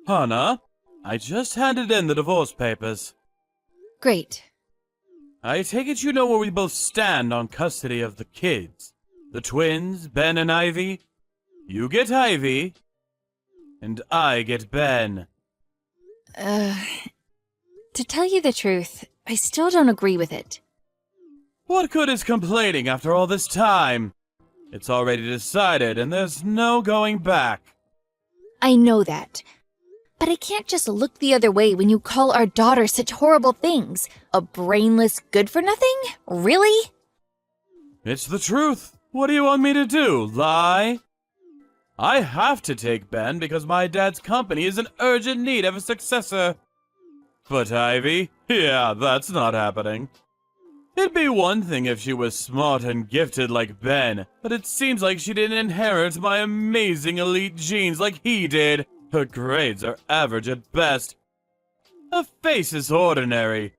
Hannah, I just handed in the divorce papers. Great. I take it you know where we both stand on custody of the kids. The twins, Ben and Ivy. You get Ivy, and I get Ben. To tell you the truth, I still don't agree with it. What good is complaining after all this time? It's already decided, and there's no going back. I know that. But I can't just look the other way when you call our daughter such horrible things. A brainless good-for-nothing? Really? It's the truth. What do you want me to do, lie? I have to take Ben because my dad's company is in urgent need of a successor. But Ivy? Yeah, that's not happening. It'd be one thing if she was smart and gifted like Ben, but it seems like she didn't inherit my amazing elite genes like he did. Her grades are average at best. Her face is ordinary.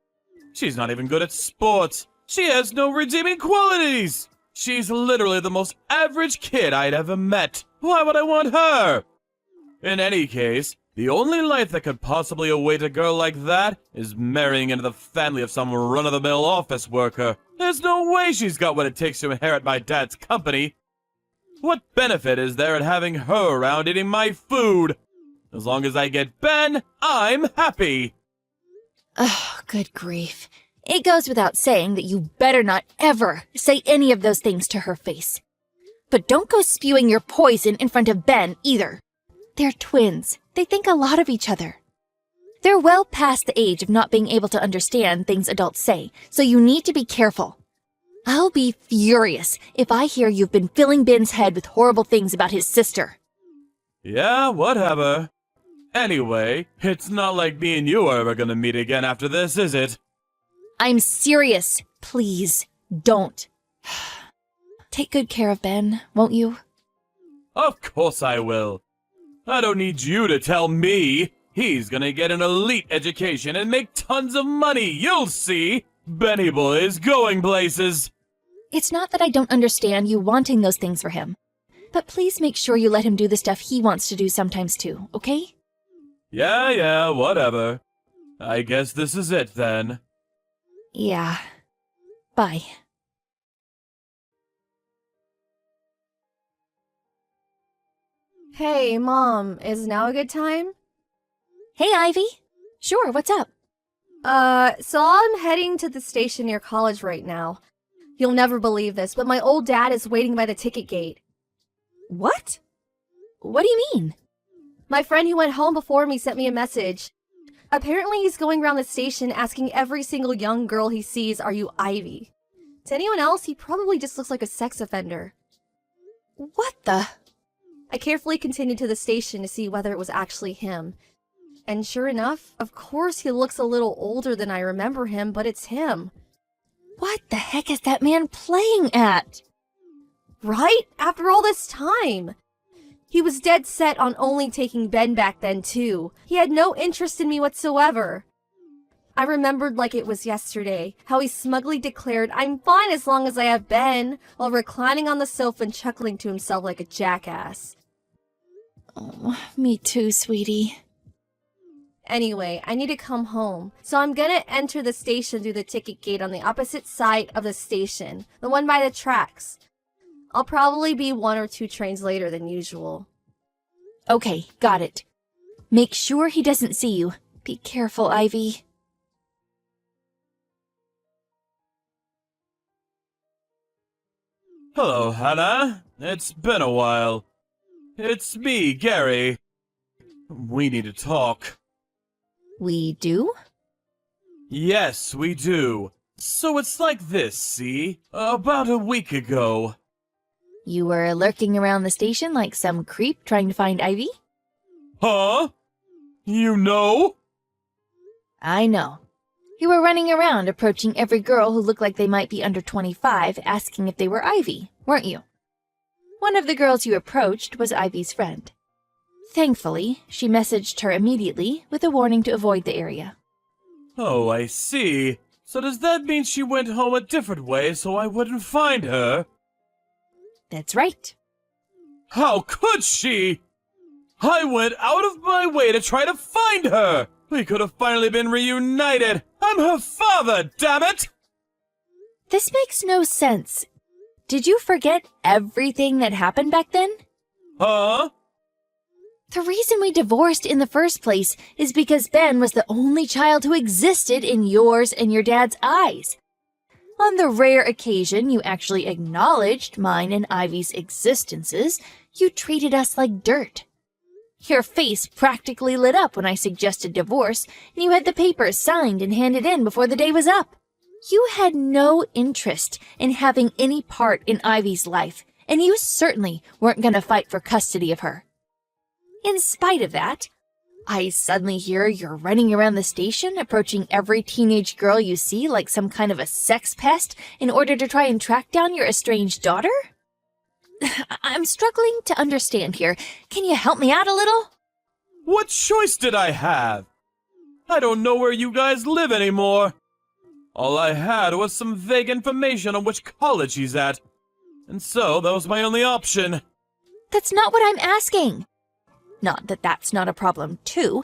She's not even good at sports. She has no redeeming qualities. She's literally the most average kid I'd ever met. Why would I want her? In any case, the only life that could possibly await a girl like that is marrying into the family of some run-of-the-mill office worker. There's no way she's got what it takes to inherit my dad's company. What benefit is there in having her around eating my food? As long as I get Ben, I'm happy. Oh, good grief. It goes without saying that you better not ever say any of those things to her face. But don't go spewing your poison in front of Ben either. They're twins. They think a lot of each other. They're well past the age of not being able to understand things adults say, so you need to be careful. I'll be furious if I hear you've been filling Ben's head with horrible things about his sister. Yeah, whatever. Anyway, it's not like me and you are ever gonna meet again after this, is it? I'm serious. Please, don't. Take good care of Ben, won't you? Of course I will. I don't need you to tell me. He's gonna get an elite education and make tons of money, you'll see. Benny boy is going places. It's not that I don't understand you wanting those things for him. But please make sure you let him do the stuff he wants to do sometimes too, okay? Yeah, whatever. I guess this is it then. Yeah. Bye. Hey, Mom, is now a good time? Hey, Ivy. Sure, what's up? So I'm heading to the station near college right now. You'll never believe this, but my old dad is waiting by the ticket gate. What? What do you mean? My friend who went home before me sent me a message. Apparently he's going around the station asking every single young girl he sees, "Are you Ivy?" To anyone else, he probably just looks like a sex offender. What the? I carefully continued to the station to see whether it was actually him. And sure enough, of course he looks a little older than I remember him, but it's him. What the heck is that man playing at? Right? After all this time! He was dead set on only taking Ben back then, too. He had no interest in me whatsoever. I remembered like it was yesterday, how he smugly declared, "I'm fine as long as I have Ben," while reclining on the sofa and chuckling to himself like a jackass. Oh, me too, sweetie. Anyway, I need to come home, so I'm gonna enter the station through the ticket gate on the opposite side of the station, the one by the tracks. I'll probably be 1 or 2 trains later than usual. Okay, got it. Make sure he doesn't see you. Be careful, Ivy. Hello, Hannah. It's been a while. It's me, Gary. We need to talk. We do? Yes, we do. So it's like this, see? About a week ago. You were lurking around the station like some creep trying to find Ivy? Huh? You know? I know. You were running around approaching every girl who looked like they might be under 25, asking if they were Ivy, weren't you? One of the girls you approached was Ivy's friend. Thankfully, she messaged her immediately with a warning to avoid the area. Oh, I see. So does that mean she went home a different way so I wouldn't find her? That's right. How could she? I went out of my way to try to find her! We could have finally been reunited! I'm her father, damn it! This makes no sense. Did you forget everything that happened back then? Huh? The reason we divorced in the first place is because Ben was the only child who existed in yours and your dad's eyes. On the rare occasion you actually acknowledged mine and Ivy's existences, you treated us like dirt. Your face practically lit up when I suggested divorce, and you had the papers signed and handed in before the day was up. You had no interest in having any part in Ivy's life, and you certainly weren't going to fight for custody of her. In spite of that, I suddenly hear you're running around the station, approaching every teenage girl you see like some kind of a sex pest in order to try and track down your estranged daughter? I'm struggling to understand here. Can you help me out a little? What choice did I have? I don't know where you guys live anymore. All I had was some vague information on which college he's at. And so that was my only option. That's not what I'm asking. Not that that's not a problem, too.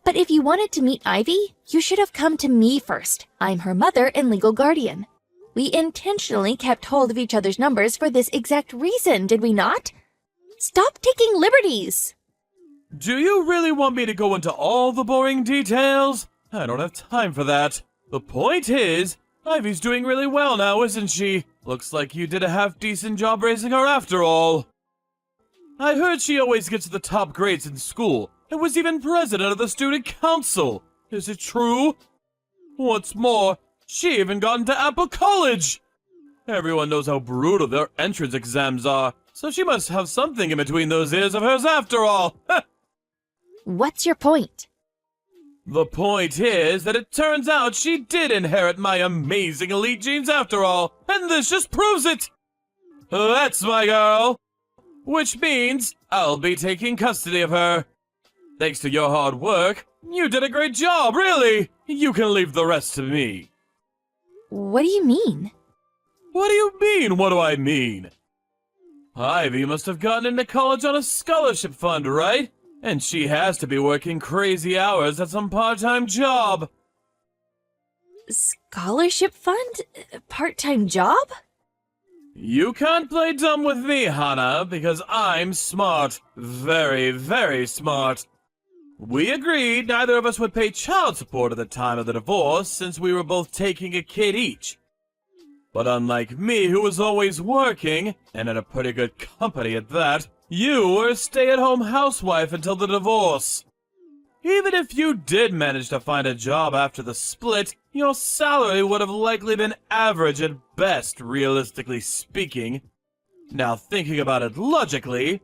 But if you wanted to meet Ivy, you should have come to me first. I'm her mother and legal guardian. We intentionally kept hold of each other's numbers for this exact reason, did we not? Stop taking liberties! Do you really want me to go into all the boring details? I don't have time for that. The point is, Ivy's doing really well now, isn't she? Looks like you did a half-decent job raising her after all. I heard she always gets the top grades in school, and was even president of the student council. Is it true? What's more, she even got into Apple College! Everyone knows how brutal their entrance exams are, so she must have something in between those ears of hers after all. What's your point? The point is that it turns out she did inherit my amazing elite genes after all, and this just proves it! That's my girl! Which means I'll be taking custody of her. Thanks to your hard work, you did a great job, really! You can leave the rest to me. What do you mean? What do you mean, what do I mean? Ivy must have gotten into college on a scholarship fund, right? And she has to be working crazy hours at some part-time job. Scholarship fund? Part-time job? You can't play dumb with me, Hana, because I'm smart. Very, very smart. We agreed neither of us would pay child support at the time of the divorce, since we were both taking a kid each. But unlike me, who was always working, and in a pretty good company at that, you were a stay-at-home housewife until the divorce. Even if you did manage to find a job after the split, your salary would have likely been average at best, realistically speaking. Now thinking about it logically,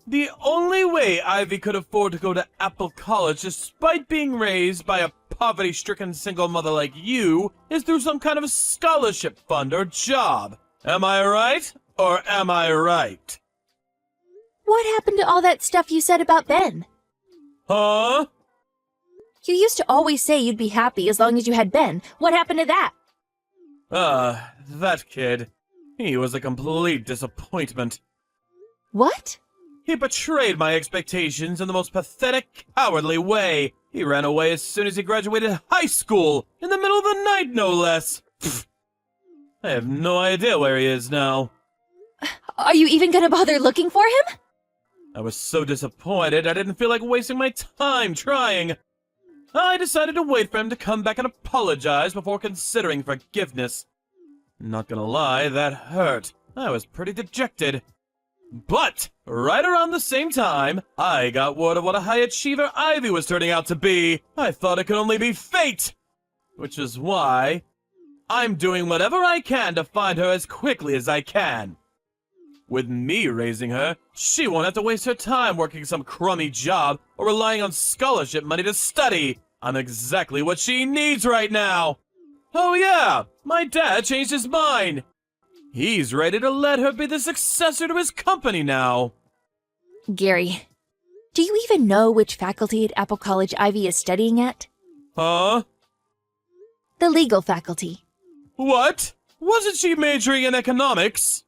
the only way Ivy could afford to go to Apple College despite being raised by a poverty-stricken single mother like you is through some kind of a scholarship fund or job. Am I right? Or am I right? What happened to all that stuff you said about Ben? Huh? You used to always say you'd be happy as long as you had Ben. What happened to that? That kid. He was a complete disappointment. What? He betrayed my expectations in the most pathetic, cowardly way. He ran away as soon as he graduated high school, in the middle of the night, no less. Pfft. I have no idea where he is now. Are you even gonna bother looking for him? I was so disappointed I didn't feel like wasting my time trying. I decided to wait for him to come back and apologize before considering forgiveness. Not gonna lie, that hurt. I was pretty dejected. But, right around the same time, I got word of what a high achiever Ivy was turning out to be. I thought it could only be fate. Which is why I'm doing whatever I can to find her as quickly as I can. With me raising her, she won't have to waste her time working some crummy job or relying on scholarship money to study. I'm exactly what she needs right now. Oh yeah, my dad changed his mind. He's ready to let her be the successor to his company now. Gary, do you even know which faculty at Apple College Ivy is studying at? Huh? The legal faculty. What? Wasn't she majoring in economics?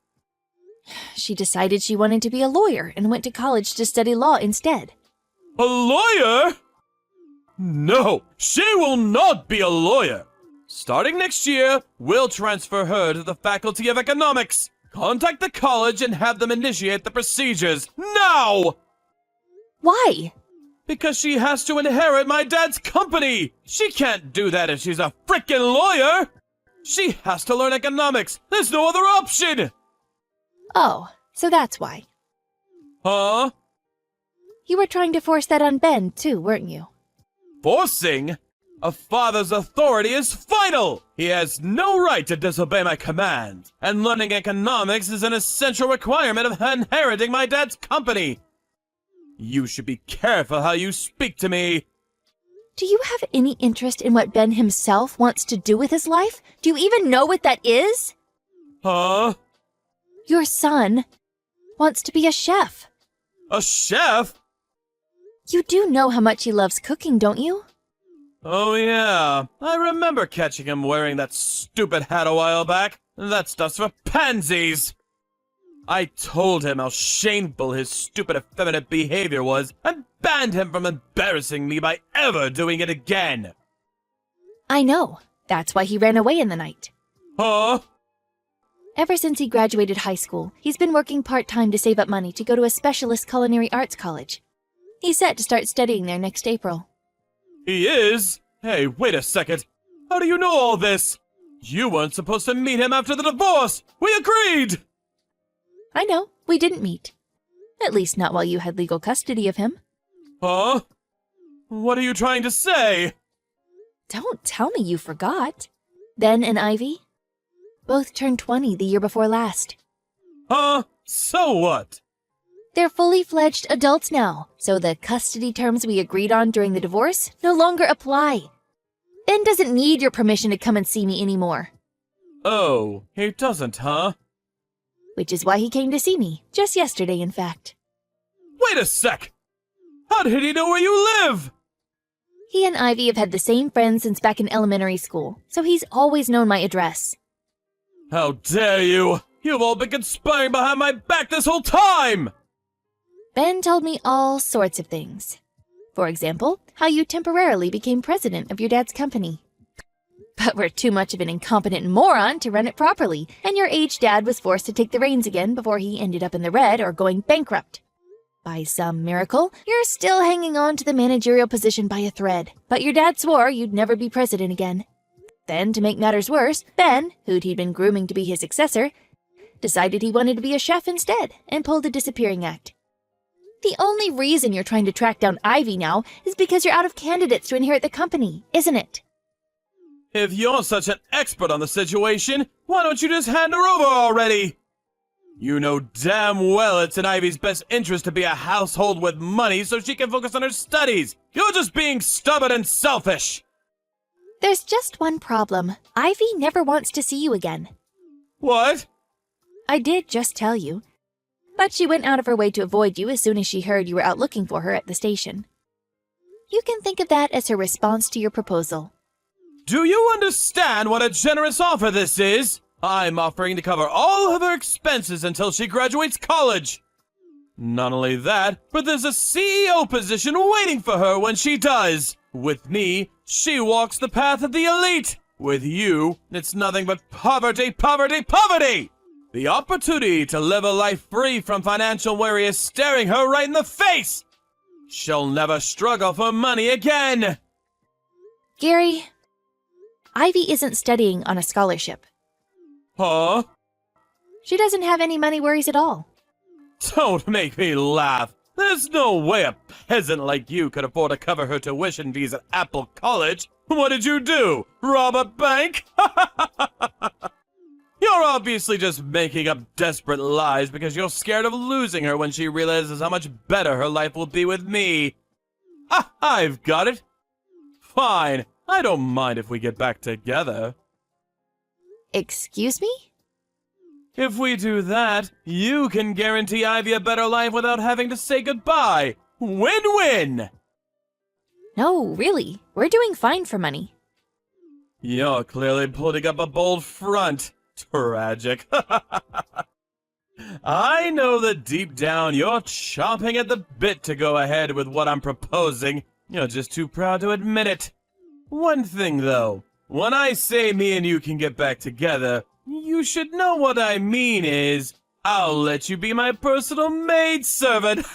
She decided she wanted to be a lawyer and went to college to study law instead. A lawyer? No, she will not be a lawyer. Starting next year, we'll transfer her to the Faculty of Economics. Contact the college and have them initiate the procedures now! Why? Because she has to inherit my dad's company! She can't do that if she's a frickin' lawyer! She has to learn economics! There's no other option! Oh, so that's why. Huh? You were trying to force that on Ben, too, weren't you? Forcing? A father's authority is final! He has no right to disobey my commands, and learning economics is an essential requirement of inheriting my dad's company! You should be careful how you speak to me! Do you have any interest in what Ben himself wants to do with his life? Do you even know what that is? Huh? Your son wants to be a chef. A chef? You do know how much he loves cooking, don't you? Oh yeah, I remember catching him wearing that stupid hat a while back. That stuff's for pansies! I told him how shameful his stupid effeminate behavior was and banned him from embarrassing me by ever doing it again! I know. That's why he ran away in the night. Huh? Ever since he graduated high school, he's been working part-time to save up money to go to a specialist culinary arts college. He's set to start studying there next April. He is? Hey, wait a second. How do you know all this? You weren't supposed to meet him after the divorce! We agreed! I know, we didn't meet. At least not while you had legal custody of him. Huh? What are you trying to say? Don't tell me you forgot. Ben and Ivy both turned 20 the year before last. Huh? So what? They're fully fledged adults now, so the custody terms we agreed on during the divorce no longer apply. Ben doesn't need your permission to come and see me anymore. Oh, he doesn't, huh? Which is why he came to see me, just yesterday, in fact. Wait a sec! How did he know where you live? He and Ivy have had the same friends since back in elementary school, so he's always known my address. How dare you! You've all been conspiring behind my back this whole time! Ben told me all sorts of things. For example, how you temporarily became president of your dad's company. But were too much of an incompetent moron to run it properly, and your aged dad was forced to take the reins again before he ended up in the red or going bankrupt. By some miracle, you're still hanging on to the managerial position by a thread, but your dad swore you'd never be president again. Then, to make matters worse, Ben, who'd he'd been grooming to be his successor, decided he wanted to be a chef instead and pulled the disappearing act. The only reason you're trying to track down Ivy now is because you're out of candidates to inherit the company, isn't it? If you're such an expert on the situation, why don't you just hand her over already? You know damn well it's in Ivy's best interest to be a household with money so she can focus on her studies. You're just being stubborn and selfish. There's just one problem. Ivy never wants to see you again. What? I did just tell you. But she went out of her way to avoid you as soon as she heard you were out looking for her at the station. You can think of that as her response to your proposal. Do you understand what a generous offer this is? I'm offering to cover all of her expenses until she graduates college. Not only that, but there's a CEO position waiting for her when she does. With me, she walks the path of the elite. With you, it's nothing but poverty, poverty, poverty! The opportunity to live a life free from financial worry is staring her right in the face! She'll never struggle for money again! Gary, Ivy isn't studying on a scholarship. Huh? She doesn't have any money worries at all. Don't make me laugh. There's no way a peasant like you could afford to cover her tuition fees at Apple College. What did you do? Rob a bank? You're obviously just making up desperate lies because you're scared of losing her when she realizes how much better her life will be with me. I've got it. Fine. I don't mind if we get back together. Excuse me? If we do that, you can guarantee Ivy a better life without having to say goodbye. Win-win! No, really. We're doing fine for money. You're clearly putting up a bold front. Tragic. I know that deep down you're chomping at the bit to go ahead with what I'm proposing. You're just too proud to admit it. One thing, though. When I say me and you can get back together, you should know what I mean is, I'll let you be my personal maidservant.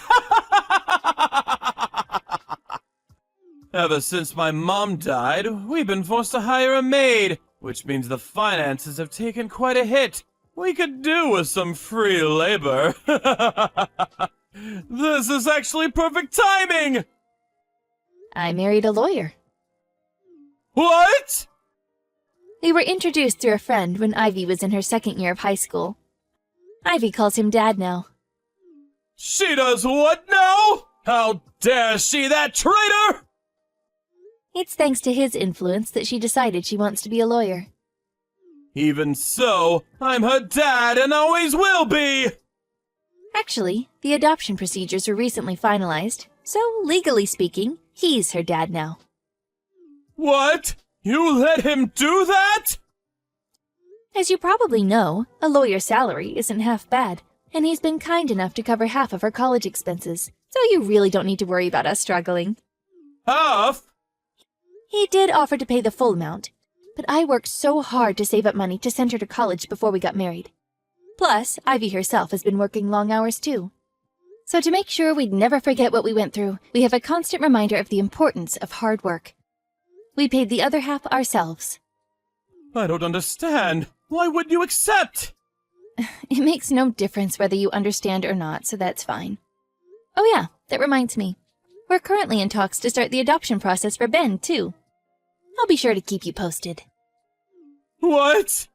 Ever since my mom died, we've been forced to hire a maid, which means the finances have taken quite a hit. We could do with some free labor. This is actually perfect timing! I married a lawyer. What? We were introduced through a friend when Ivy was in her second year of high school. Ivy calls him Dad now. She does what now? How dare she, that traitor! It's thanks to his influence that she decided she wants to be a lawyer. Even so, I'm her dad and always will be! Actually, the adoption procedures were recently finalized, so legally speaking, he's her dad now. What? You let him do that? As you probably know, a lawyer's salary isn't half bad, and he's been kind enough to cover half of our college expenses, so you really don't need to worry about us struggling. Half? He did offer to pay the full amount, but I worked so hard to save up money to send her to college before we got married. Plus, Ivy herself has been working long hours too. So to make sure we'd never forget what we went through, we have a constant reminder of the importance of hard work. We paid the other half ourselves. I don't understand. Why wouldn't you accept? It makes no difference whether you understand or not, so that's fine. Oh yeah, that reminds me. We're currently in talks to start the adoption process for Ben, too. I'll be sure to keep you posted. What?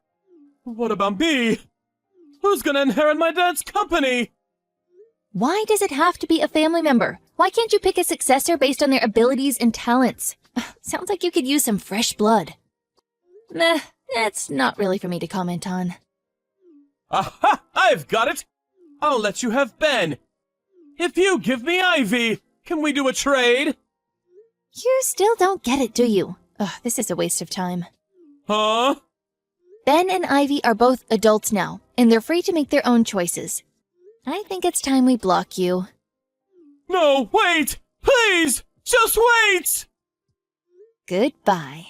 What about me? Who's gonna inherit my dad's company? Why does it have to be a family member? Why can't you pick a successor based on their abilities and talents? Sounds like you could use some fresh blood. Meh, that's not really for me to comment on. Aha! I've got it! I'll let you have Ben. If you give me Ivy, can we do a trade? You still don't get it, do you? Ugh, this is a waste of time. Huh? Ben and Ivy are both adults now, and they're free to make their own choices. I think it's time we block you. No, wait! Please! Just wait! Goodbye.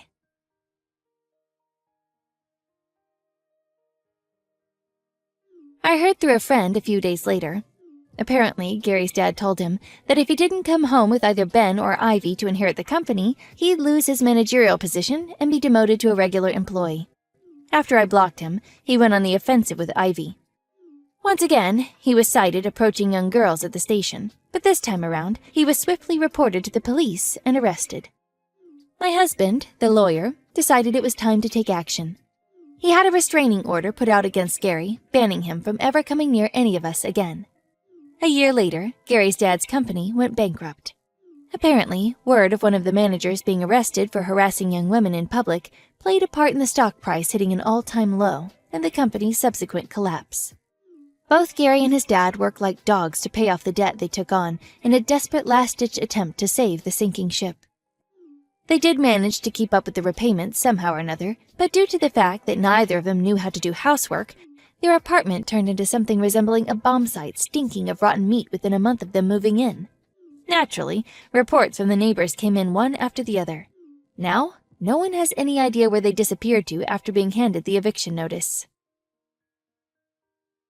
I heard through a friend a few days later. Apparently, Gary's dad told him that if he didn't come home with either Ben or Ivy to inherit the company, he'd lose his managerial position and be demoted to a regular employee. After I blocked him, he went on the offensive with Ivy. Once again, he was sighted approaching young girls at the station, but this time around, he was swiftly reported to the police and arrested. My husband, the lawyer, decided it was time to take action. He had a restraining order put out against Gary, banning him from ever coming near any of us again. A year later, Gary's dad's company went bankrupt. Apparently, word of one of the managers being arrested for harassing young women in public played a part in the stock price hitting an all-time low and the company's subsequent collapse. Both Gary and his dad worked like dogs to pay off the debt they took on in a desperate last-ditch attempt to save the sinking ship. They did manage to keep up with the repayments somehow or another, but due to the fact that neither of them knew how to do housework, their apartment turned into something resembling a bomb site stinking of rotten meat within a month of them moving in. Naturally, reports from the neighbors came in one after the other. Now, no one has any idea where they disappeared to after being handed the eviction notice.